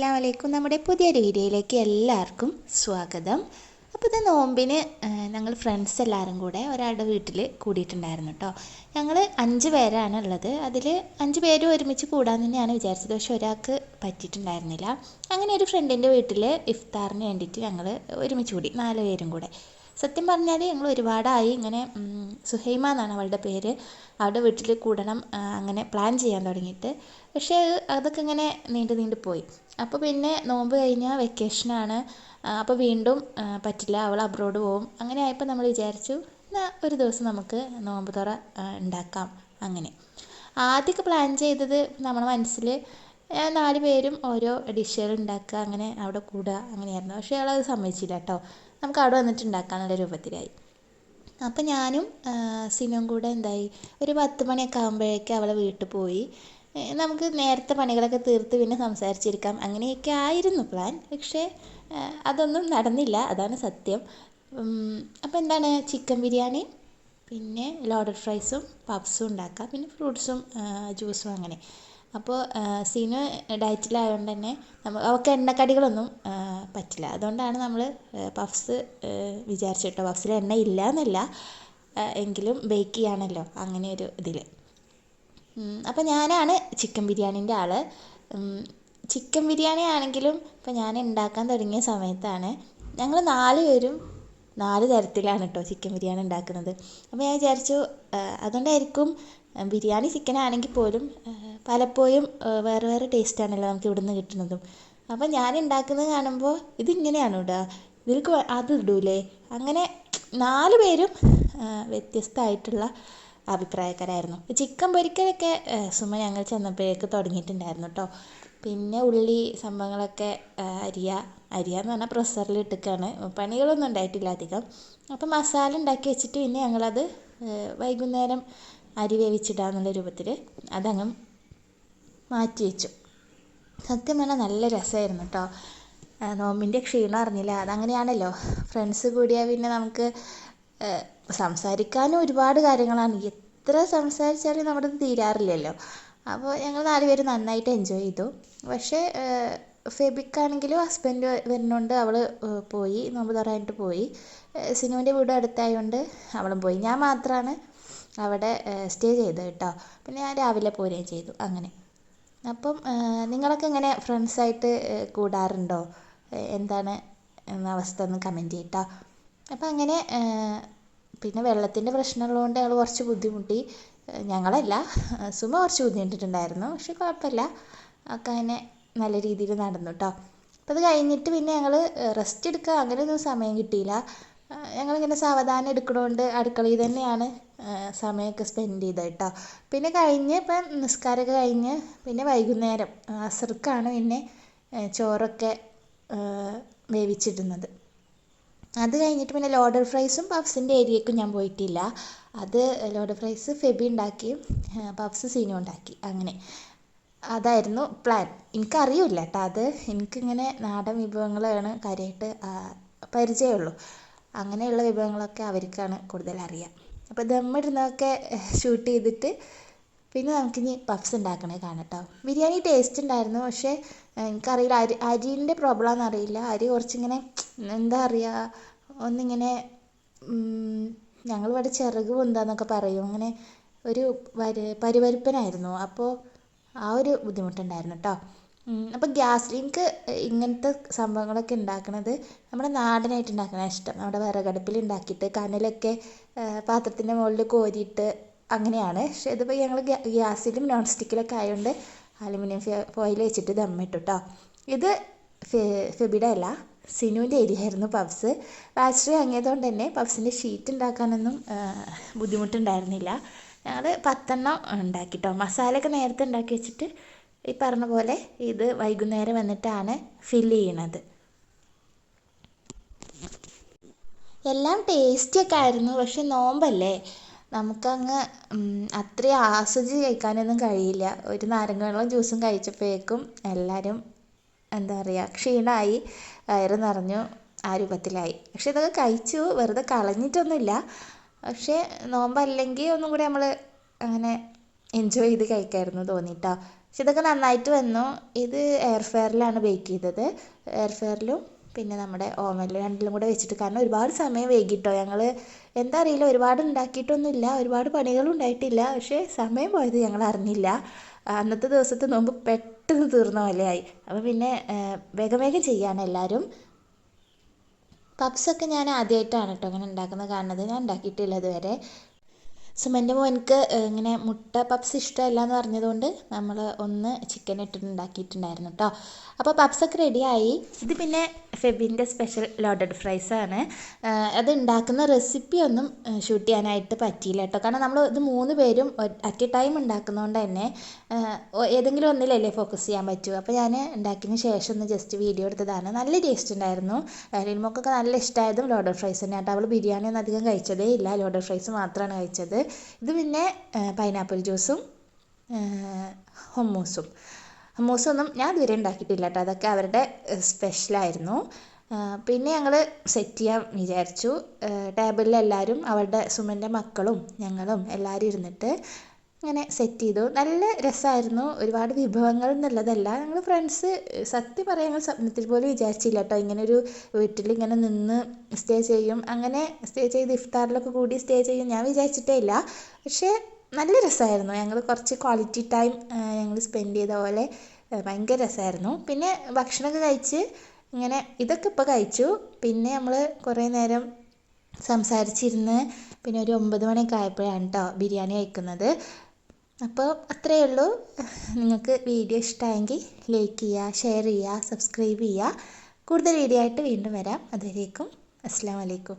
അസ്സലാമു അലൈക്കും. നമ്മുടെ പുതിയൊരു വീഡിയോയിലേക്ക് എല്ലാവർക്കും സ്വാഗതം. അപ്പോൾ ഇത് നോമ്പിന് ഞങ്ങൾ ഫ്രണ്ട്സ് എല്ലാവരും കൂടെ ഒരാളുടെ വീട്ടിൽ കൂടിയിട്ടുണ്ടായിരുന്നു കേട്ടോ. ഞങ്ങൾ 5 പേരാണ് ഉള്ളത്. അതിൽ 5 പേരും ഒരുമിച്ച് കൂടാൻ തന്നെയാണ് വിചാരിച്ചത്. പക്ഷെ ഒരാൾക്ക് പറ്റിയിട്ടുണ്ടായിരുന്നില്ല. അങ്ങനെ ഒരു ഫ്രണ്ടിൻ്റെ വീട്ടിൽ ഇഫ്താറിന് വേണ്ടിയിട്ട് ഞങ്ങൾ ഒരുമിച്ച് കൂടി 4 പേരും കൂടെ. സത്യം പറഞ്ഞാൽ ഞങ്ങൾ ഒരുപാടായി ഇങ്ങനെ സുഹൈമ എന്നാണ് അവളുടെ പേര്, അവളുടെ വീട്ടിൽ കൂടണം അങ്ങനെ പ്ലാൻ ചെയ്യാൻ തുടങ്ങിയിട്ട്. പക്ഷേ അതൊക്കെ ഇങ്ങനെ നീണ്ടു പോയി. അപ്പോൾ പിന്നെ നോമ്പ് കഴിഞ്ഞാൽ വെക്കേഷനാണ്. അപ്പോൾ വീണ്ടും പറ്റില്ല, അവൾ അബ്രോഡ് പോവും. അങ്ങനെ ആയപ്പോൾ നമ്മൾ വിചാരിച്ചു എന്നാൽ ഒരു ദിവസം നമുക്ക് നോമ്പ് തുറ ഉണ്ടാക്കാം. അങ്ങനെ ആദ്യമൊക്കെ പ്ലാൻ ചെയ്തത് നമ്മുടെ മനസ്സിൽ 4 പേരും ഓരോ ഡിഷുകൾ ഉണ്ടാക്കുക, അങ്ങനെ അവിടെ കൂടുക അങ്ങനെയായിരുന്നു. പക്ഷേ അവളത് സമ്മതിച്ചില്ല കേട്ടോ. നമുക്ക് അവിടെ വന്നിട്ട് ഉണ്ടാക്കാമെന്നുള്ള രൂപത്തിലായി. അപ്പം ഞാനും സിനും കൂടെ എന്തായി, ഒരു 10 മണിയൊക്കെ ആകുമ്പോഴേക്കും അവളെ വീട്ടിൽ പോയി. നമുക്ക് നേരത്തെ പണികളൊക്കെ തീർത്ത് പിന്നെ സംസാരിച്ചിരിക്കാം, അങ്ങനെയൊക്കെ ആയിരുന്നു പ്ലാൻ. പക്ഷേ അതൊന്നും നടന്നില്ല, അതാണ് സത്യം. അപ്പോൾ എന്താണ്, ചിക്കൻ ബിരിയാണി, പിന്നെ ലോഡഡ് ഫ്രൈസും പപ്സും ഉണ്ടാക്കാം, പിന്നെ ഫ്രൂട്ട്സും ജ്യൂസും അങ്ങനെ. അപ്പോൾ സീന് ഡയറ്റിലായതുകൊണ്ട് തന്നെ അവൾക്ക് എണ്ണക്കടികളൊന്നും പറ്റില്ല. അതുകൊണ്ടാണ് നമ്മൾ പഫ്സ് വിചാരിച്ചിട്ടോ. പഫ്സിൽ എണ്ണ ഇല്ല എന്നല്ല, എങ്കിലും ബേക്ക് ചെയ്യാണല്ലോ അങ്ങനെ ഒരു ഇതിൽ. അപ്പോൾ ഞാനാണ് ചിക്കൻ ബിരിയാണീൻ്റെ ആൾ. ചിക്കൻ ബിരിയാണി ആണെങ്കിലും ഇപ്പോൾ ഞാൻ ഉണ്ടാക്കാൻ തുടങ്ങിയ സമയത്താണ് ഞങ്ങൾ 4 പേരും 4 തരത്തിലാണ് കേട്ടോ ചിക്കൻ ബിരിയാണി ഉണ്ടാക്കുന്നത്. അപ്പോൾ ഞാൻ വിചാരിച്ചു അതുകൊണ്ടായിരിക്കും ബിരിയാണി ചിക്കൻ ആണെങ്കിൽ പോലും പലപ്പോഴും വേറെ വേറെ ടേസ്റ്റാണല്ലോ നമുക്ക് ഇവിടുന്ന് കിട്ടുന്നതും. അപ്പോൾ ഞാൻ ഉണ്ടാക്കുന്നത് കാണുമ്പോൾ ഇതിങ്ങനെയാണ് ഇടുക, ഇതിലേക്ക് അത് ഇടൂലേ, അങ്ങനെ 4 പേരും വ്യത്യസ്തമായിട്ടുള്ള അഭിപ്രായക്കാരായിരുന്നു. ചിക്കൻ പൊരിക്കലൊക്കെ സുമ ഞങ്ങൾ ചെന്നപ്പോഴേക്ക് തുടങ്ങിയിട്ടുണ്ടായിരുന്നു കേട്ടോ. പിന്നെ ഉള്ളി സംഭവങ്ങളൊക്കെ അരിയാന്ന് പറഞ്ഞാൽ പ്രൊസറിൽ ഇട്ടിക്കാണ്, പണികളൊന്നും ഉണ്ടായിട്ടില്ല അധികം. അപ്പം മസാല ഉണ്ടാക്കി വെച്ചിട്ട് പിന്നെ ഞങ്ങളത് വൈകുന്നേരം അരി വേവിച്ചിടാന്നുള്ള രൂപത്തിൽ അതങ്ങ് മാറ്റി വെച്ചു. സത്യം പറഞ്ഞാൽ നല്ല രസമായിരുന്നു കേട്ടോ. നോമ്പിൻ്റെ ക്ഷീണം അറിഞ്ഞില്ല. അതങ്ങനെയാണല്ലോ, ഫ്രണ്ട്സ് കൂടിയാൽ പിന്നെ നമുക്ക് സംസാരിക്കാനും ഒരുപാട് കാര്യങ്ങളാണ്. എത്ര സംസാരിച്ചാലും നമ്മുടെ തീരാറില്ലല്ലോ. അപ്പോൾ ഞങ്ങൾ 4 പേര് നന്നായിട്ട് എൻജോയ് ചെയ്തു. പക്ഷേ ഫെബിക്കാണെങ്കിലും ഹസ്ബൻഡ് വരുന്നതുകൊണ്ട് അവൾ പോയി, നോമ്പ് തുറന്നിട്ട് പോയി. സിനുവിൻ്റെ വീട് അടുത്തായതുകൊണ്ട് അവളും പോയി. ഞാൻ മാത്രമാണ് അവിടെ സ്റ്റേ ചെയ്തത് കേട്ടോ. പിന്നെ ഞാൻ രാവിലെ പോരുകയും ചെയ്തു അങ്ങനെ. അപ്പം നിങ്ങളൊക്കെ ഇങ്ങനെ ഫ്രണ്ട്സായിട്ട് കൂടാറുണ്ടോ, എന്താണ് അവസ്ഥ എന്ന് കമൻറ്റ് ചെയ്യട്ടോ. അപ്പം അങ്ങനെ പിന്നെ വെള്ളത്തിൻ്റെ പ്രശ്നമുള്ളതുകൊണ്ട് ഞങ്ങൾ കുറച്ച് ബുദ്ധിമുട്ടി. ഞങ്ങളല്ല, സുമ കുറച്ച് ബുദ്ധിമുട്ടിട്ടുണ്ടായിരുന്നു. പക്ഷെ കുഴപ്പമില്ല, ഒക്കെ അങ്ങനെ നല്ല രീതിയിൽ നടന്നു കേട്ടോ. അപ്പോൾ അത് കഴിഞ്ഞിട്ട് പിന്നെ ഞങ്ങൾ റെസ്റ്റ് എടുക്കുക അങ്ങനെയൊന്നും സമയം കിട്ടിയില്ല. ഞങ്ങളിങ്ങനെ സാവധാനം എടുക്കണോണ്ട് അടുക്കളയിൽ തന്നെയാണ് സമയമൊക്കെ സ്പെൻഡ് ചെയ്തത് കേട്ടോ. പിന്നെ കഴിഞ്ഞ് ഇപ്പം നിസ്കാരമൊക്കെ കഴിഞ്ഞ് പിന്നെ വൈകുന്നേരം അസർക്കാണ് പിന്നെ ചോറൊക്കെ വേവിച്ചിടുന്നത്. അത് കഴിഞ്ഞിട്ട് പിന്നെ ലോഡഡ് ഫ്രൈസും പഫ്സിൻ്റെ ഏരിയയ്ക്കും ഞാൻ പോയിട്ടില്ല. അത് ലോഡഡ് ഫ്രൈസ് ഫെബി ഉണ്ടാക്കി, പഫ്സ് സീനും ഉണ്ടാക്കി, അങ്ങനെ അതായിരുന്നു പ്ലാൻ. എനിക്കറിയില്ല കേട്ടോ, അത് എനിക്കിങ്ങനെ നാടൻ വിഭവങ്ങളാണ് കാര്യമായിട്ട് പരിചയമുള്ളൂ. അങ്ങനെയുള്ള വിഭവങ്ങളൊക്കെ അവർക്കാണ് കൂടുതൽ അറിയാം. അപ്പോൾ ദമ്മിടുന്നതൊക്കെ ഷൂട്ട് ചെയ്തിട്ട് പിന്നെ നമുക്കിനി പഫ്സ് ഉണ്ടാക്കണേ കാണാം കേട്ടോ. ബിരിയാണി ടേസ്റ്റ് ഉണ്ടായിരുന്നു. പക്ഷേ എനിക്കറിയില്ല, അരിൻ്റെ പ്രോബ്ലം അറിയില്ല. അരി കുറച്ചിങ്ങനെ എന്താ പറയുക, ഒന്നിങ്ങനെ ഞങ്ങളിവിടെ ചിറക് പൊന്താന്നൊക്കെ പറയും, അങ്ങനെ ഒരു പരുപരുപ്പനായിരുന്നു. അപ്പോൾ ആ ഒരു ബുദ്ധിമുട്ടുണ്ടായിരുന്നു കേട്ടോ. അപ്പോൾ ഗ്യാസിൽ എനിക്ക് ഇങ്ങനത്തെ സംഭവങ്ങളൊക്കെ ഉണ്ടാക്കുന്നത് നമ്മുടെ നാടനായിട്ട് ഉണ്ടാക്കണതാണ് ഇഷ്ടം. നമ്മുടെ വിറകടുപ്പിൽ ഉണ്ടാക്കിയിട്ട് കനലൊക്കെ പാത്രത്തിൻ്റെ മുകളിൽ കോരിയിട്ട് അങ്ങനെയാണ്. പക്ഷേ ഇതിപ്പോൾ ഞങ്ങൾ ഗ്യാസിലും നോൺ സ്റ്റിക്കിലൊക്കെ ആയതുകൊണ്ട് അലുമിനിയം ഫോയിൽ വെച്ചിട്ട് ദമ്മിട്ടു കേട്ടോ. ഇത് ഫെബിയുടെ അല്ല, സിനുവിൻ്റെ ഏരിയയായിരുന്നു പഫ്സ്. ബാച്ചറി വാങ്ങിയതുകൊണ്ട് തന്നെ പഫ്സിൻ്റെ ഷീറ്റ് ഉണ്ടാക്കാനൊന്നും ബുദ്ധിമുട്ടുണ്ടായിരുന്നില്ല. ഞങ്ങൾ 10 എണ്ണം ഉണ്ടാക്കി കേട്ടോ. മസാലയൊക്കെ നേരത്തെ ഉണ്ടാക്കി വെച്ചിട്ട് ഈ പറഞ്ഞ പോലെ ഇത് വൈകുന്നേരം വന്നിട്ടാണ് ഫില്ല് ചെയ്യണത്. എല്ലാം ടേസ്റ്റിയൊക്കെ ആയിരുന്നു. പക്ഷെ നോമ്പല്ലേ, നമുക്കങ്ങ് അത്രയും ആസ്വദിച്ച് കഴിക്കാനൊന്നും കഴിയില്ല. ഒരു നാരങ്ങ വെള്ളം ജ്യൂസും കഴിച്ചപ്പോഴേക്കും എല്ലാവരും എന്താ പറയുക, ക്ഷീണമായി, വയറ് നിറഞ്ഞു, ആ രൂപത്തിലായി. പക്ഷെ ഇതൊക്കെ കഴിച്ചു, വെറുതെ കളഞ്ഞിട്ടൊന്നുമില്ല. പക്ഷേ നോമ്പല്ലെങ്കിൽ ഒന്നും കൂടി നമ്മൾ അങ്ങനെ എൻജോയ് ചെയ്ത് കഴിക്കാമായിരുന്നു തോന്നിയിട്ടോ. പക്ഷെ ഇതൊക്കെ നന്നായിട്ട് വന്നു. ഇത് എയർ ഫെയറിലാണ് ബേക്ക് ചെയ്തത്. എയർ ഫെയറിലും പിന്നെ നമ്മുടെ ഓവനിൽ രണ്ടിലും കൂടെ വെച്ചിട്ട്. കാരണം ഒരുപാട് സമയം വൈകിട്ടോ ഞങ്ങൾ. എന്താ അറിയില്ല, ഒരുപാട് ഉണ്ടാക്കിയിട്ടൊന്നുമില്ല, ഒരുപാട് പണികളും ഉണ്ടായിട്ടില്ല. പക്ഷേ സമയം പോയത് ഞങ്ങൾ അറിഞ്ഞില്ല. അന്നത്തെ ദിവസത്തെ നോമ്പ് പെട്ടെന്ന് തീർന്ന പോലെയായി. അപ്പോൾ പിന്നെ വേഗം വേഗം ചെയ്യാണ് എല്ലാവരും. പപ്സൊക്കെ ഞാൻ ആദ്യമായിട്ടാണ് കേട്ടോ അങ്ങനെ ഉണ്ടാക്കുന്നത് കാണുന്നത്. ഞാൻ ഉണ്ടാക്കിയിട്ടില്ല ഇതുവരെ. സുമൻ്റെ മോനിക്ക് ഇങ്ങനെ മുട്ട പപ്സ് ഇഷ്ടമല്ല എന്ന് പറഞ്ഞതുകൊണ്ട് നമ്മൾ ഒന്ന് ചിക്കൻ ഇട്ടിട്ട് ഉണ്ടാക്കിയിട്ടുണ്ടായിരുന്നു കേട്ടോ. അപ്പോൾ പപ്സൊക്കെ റെഡിയായി. ഇത് പിന്നെ ഫെബിൻ്റെ സ്പെഷ്യൽ ലോഡഡ് ഫ്രൈസാണ്. അത് ഉണ്ടാക്കുന്ന റെസിപ്പി ഒന്നും ഷൂട്ട് ചെയ്യാനായിട്ട് പറ്റിയില്ല കേട്ടോ. കാരണം നമ്മൾ ഇത് 3 പേരും അറ്റ് എ ടൈം ഉണ്ടാക്കുന്നതുകൊണ്ട് തന്നെ ഏതെങ്കിലും ഒന്നിലല്ലേ ഫോക്കസ് ചെയ്യാൻ പറ്റൂ. അപ്പോൾ ഞാൻ ഉണ്ടാക്കിയതിന് ശേഷം ഒന്ന് ജസ്റ്റ് വീഡിയോ എടുത്തതാണ്. നല്ല ടേസ്റ്റ് ഉണ്ടായിരുന്നു. ലിൻമോക്കൊക്കെ നല്ല ഇഷ്ടമായതും ലോഡഡ് ഫ്രൈസ് തന്നെ കേട്ടോ. അവൾ ബിരിയാണി ഒന്നും അധികം കഴിച്ചതേ ഇല്ല, ലോഡഡ് ഫ്രൈസ് മാത്രമാണ് കഴിച്ചത്. ഇത് പിന്നെ പൈനാപ്പിൾ ജ്യൂസും ഹമ്മൂസൊന്നും ഞാൻ ഇതുവരെ ഉണ്ടാക്കിയിട്ടില്ല കേട്ടോ. അതൊക്കെ അവരുടെ സ്പെഷ്യലായിരുന്നു. പിന്നെ ഞങ്ങൾ സെറ്റ് ചെയ്യാൻ വിചാരിച്ചു. ടേബിളിൽ എല്ലാവരും അവരുടെ സുമൻ്റെ മക്കളും ഞങ്ങളും എല്ലാവരും ഇരുന്നിട്ട് ഇങ്ങനെ സെറ്റ് ചെയ്തു. നല്ല രസമായിരുന്നു. ഒരുപാട് വിഭവങ്ങൾ എന്നുള്ളതല്ല, ഞങ്ങൾ ഫ്രണ്ട്സ് സത്യം പറയാൻ ഞങ്ങൾ സ്വപ്നത്തിൽ പോലും വിചാരിച്ചില്ല കേട്ടോ ഇങ്ങനൊരു വീട്ടിൽ ഇങ്ങനെ നിന്ന് സ്റ്റേ ചെയ്യും, അങ്ങനെ സ്റ്റേ ചെയ്ത് ഇഫ്താറിലൊക്കെ കൂടി സ്റ്റേ ചെയ്യും ഞാൻ വിചാരിച്ചിട്ടേ ഇല്ല. പക്ഷേ നല്ല രസമായിരുന്നു. ഞങ്ങൾ കുറച്ച് ക്വാളിറ്റി ടൈം ഞങ്ങൾ സ്പെൻഡ് ചെയ്ത പോലെ ഭയങ്കര രസമായിരുന്നു. പിന്നെ ഭക്ഷണമൊക്കെ കഴിച്ച് ഇങ്ങനെ ഇതൊക്കെ ഇപ്പോൾ കഴിച്ചു. പിന്നെ നമ്മൾ കുറേ നേരം സംസാരിച്ചിരുന്ന് പിന്നെ ഒരു 9 മണിയൊക്കെ ആയപ്പോഴാണ് കേട്ടോ ബിരിയാണി കഴിക്കുന്നത്. അപ്പോൾ അത്രയേ ഉള്ളൂ. നിങ്ങൾക്ക് വീഡിയോ ഇഷ്ടമായെങ്കിൽ ലൈക്ക് ചെയ്യുക, ഷെയർ ചെയ്യുക, സബ്സ്ക്രൈബ് ചെയ്യുക. കൂടുതൽ വീഡിയോ ആയിട്ട് വീണ്ടും വരാം. അതുവരേക്കും അസ്സലാമു അലൈക്കും.